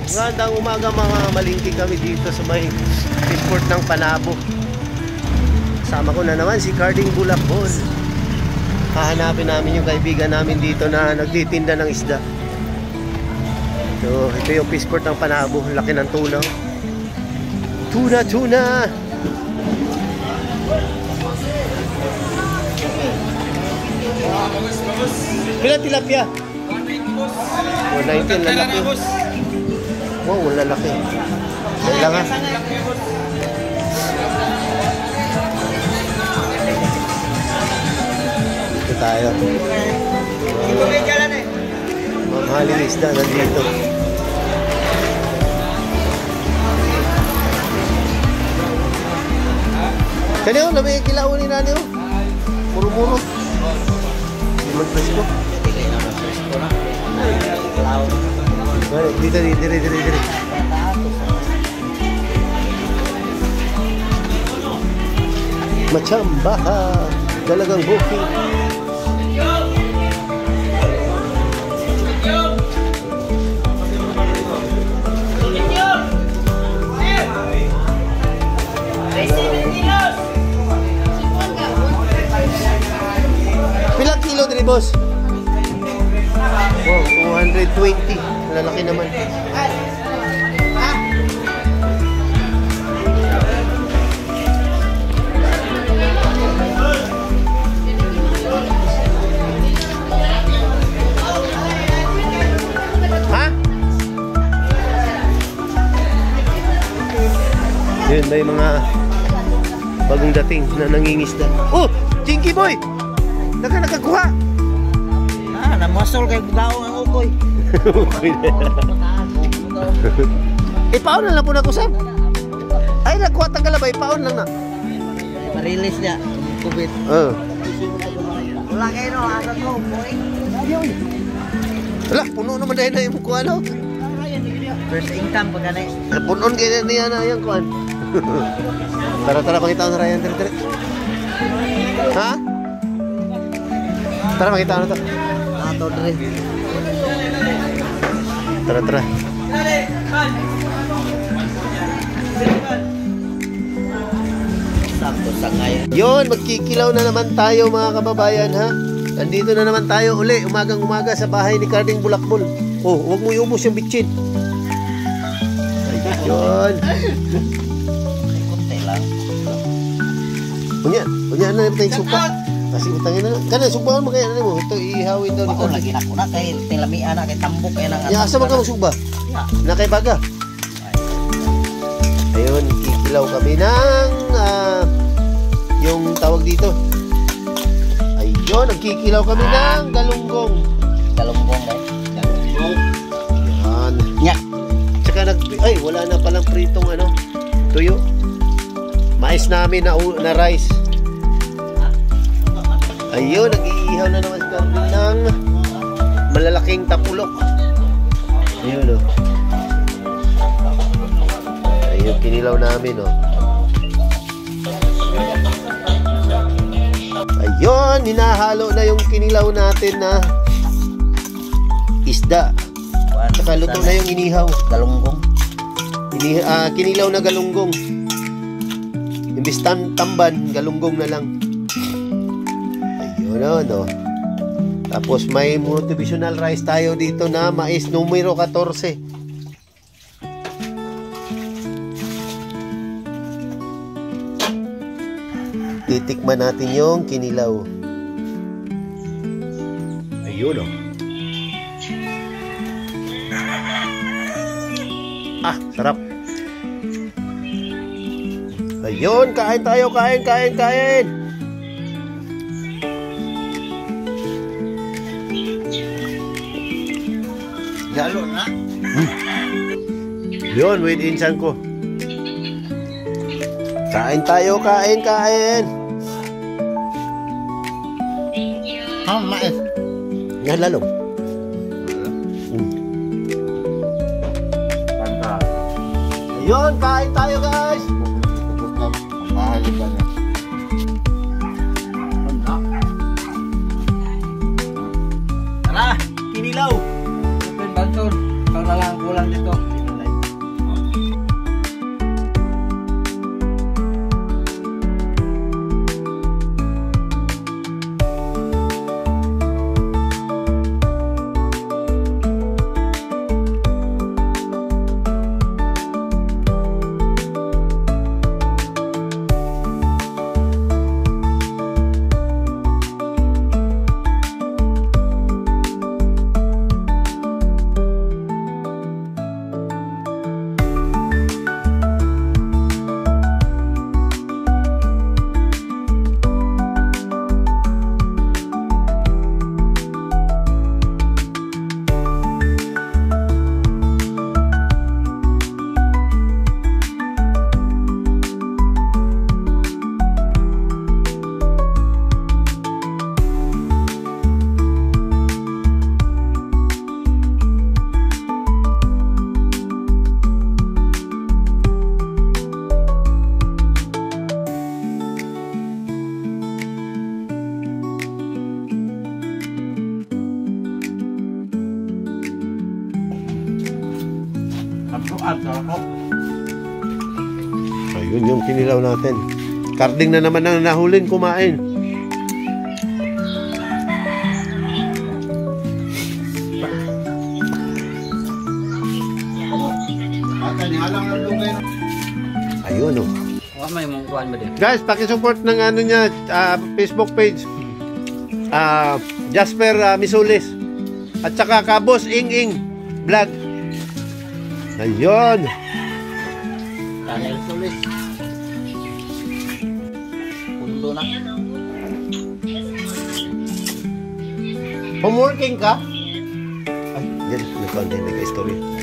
Magandang umaga mga malingki kami dito sa may Fishport ng Panabo. Kasama ko na naman si Carding Bulakbol. Hahanapin namin yung kaibigan namin dito na nagtitinda ng isda. So, ito yung Fishport ng Panabo. Laki ng tuna. Tuna! Bilang tilapia? 119, lalaki. Wow, lalaki. Kailangan. Ito tayo. Mamahaling isda nandito. Kanyo, lamig kilawin ni Nani. Muro-muro. Limang presko. Dito. Machamba ha. Dalagang booking. Pilang kilo din, boss? Wow, 220. Lalaki naman. Ha? Yun, may mga bagong dating na nangingisda. Oh! Chinky boy! Nagkakuha! Namasol kay bugao ang ukoy. Okay na. Ipaon na lang po na kusam. Ay, nagkuha tanggal ba? Ipaon lang na. Ma-release niya. Kubit. Wala kayo no. Ano ko? Wala, puno naman dahil na yung kuha no. First income pagka na. Punon kayo niya na yung kuha. Tara, pakita ko na Ryan. Tara. Ha? Tara, makita na to. Ato dre. Tara. Sakto sa ngayon. Yun, magkikilaw na naman tayo mga kababayan ha. Nandito na naman tayo uli, umagang-umaga sa bahay ni Carding Bulakbol. Oh, huwag mo iubos yung bitchin. Ayun. Kunti lang. Unya na naman tayong suka. Kasi utangin na. Kana, subahan mo kaya mo. Ito, ihawin daw ni Ako lagi na kuna kay tilamian na kay tambok kay nang. Ya, asa man ka magsuba? Na kay baga. Ayun, kikilaw kami ng yung tawag dito. Ayun, nagkikilaw kami ng galunggong. Galunggong eh. Galunggong. Yan. Nya. Tsaka ay, wala na palang pritong tuyo. Mais namin na rice. Ayun, nag-iihaw na naman si Carding ng malalaking tapulok. Ayun Ayun, kinilaw namin Ayun, hinahalo na yung kinilaw natin na isda. Saka luto na yung inihaw. Galunggong. Kinilaw na galunggong. Imbis tamban, galunggong na lang. Ayun Tapos may motivational rice tayo dito na mais numero 14. Titikman natin yung kinilaw. Ayun sarap. Ayun, kain tayo, kain. Galo na. Yun, with insan ko. Kain tayo, kain. Mais. Yan lalo. Ayun, kain tayo guys. Mahal ba na? Tara, kinilaw. Banton, ikaw na lang kulang dito. Nagsuat ako. Ayun yung kinilaw natin. Karding na naman ang nahulin kumain. Ayun oh. Huwag may mong kuhan ba din? Guys, pakisupport ng ano niya, Facebook page. Jasper Misulis. At saka Kabos Ing Vlog. Ayun. Daniel Solis. Pundo na. Homeworking ka? Ay, yan. Nagkaunti na istorya.